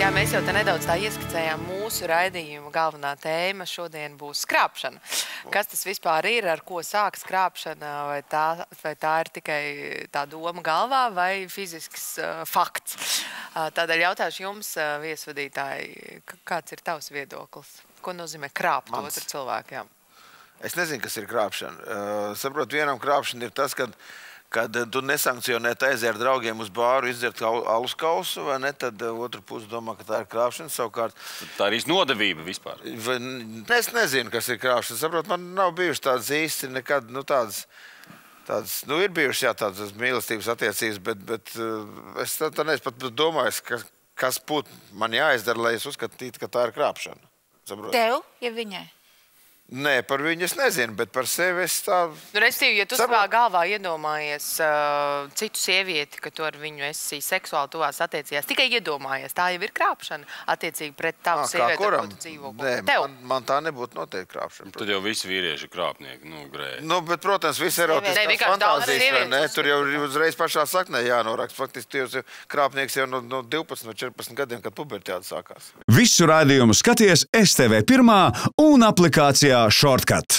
Jā, mēs jau te nedaudz tā ieskicējām mūsu raidījuma galvenā tēma šodien būs krāpšana. Kas tas vispār ir, ar ko sāks krāpšana, vai tā ir tikai tā doma galvā vai fizisks fakts? Tādēļ jautāšu jums, viesvadītāji, kāds ir tavs viedoklis? Ko nozīmē krāpt otru cilvēku? Es nezinu, kas ir krāpšana. Saprot, vienam krāpšana ir tas, kad tu nesankcionēt aiziet ar draugiem uz bāru, izdzert alus kausu, vai ne, tad otru pusi domā, ka tā ir krāpšana. Savukārt, tā ir nodevība vispār. Es nezinu, kas ir krāpšana. Saprot, man nav bijuši tādas īsti nekad, ir bijušas, jā, tādas mīlestības attiecības, bet es tā neesmu pat domājis, kas būtu man jāizdara, lai es uzskatītu, ka tā ir krāpšana. Saprot? Tev, ja viņai? Nē, par viņu es nezinu, bet par sevi es tā... Respektīvi, ja tu savā galvā iedomājies citu sievieti, ka tu ar viņu esi seksuāli tuvās attiecībās, tikai iedomājies, tā jau ir krāpšana attiecīgi pret tavu sievieti, ar ko tu dzīvo. Nē, man tā nebūtu noteikti krāpšana. Tad jau visi vīrieši ir krāpnieki, grēji. Nu, bet, protams, visi erotiskās fantāzijas, vai ne? Tur jau uzreiz pašā saknē jānoraksta. Faktiski, tu jau krāpnieks jau no 12 vai 14 gadiem, kad pubertāte sākās. Visu raidījumu skaties STV1 un aplikācijā Shortcut.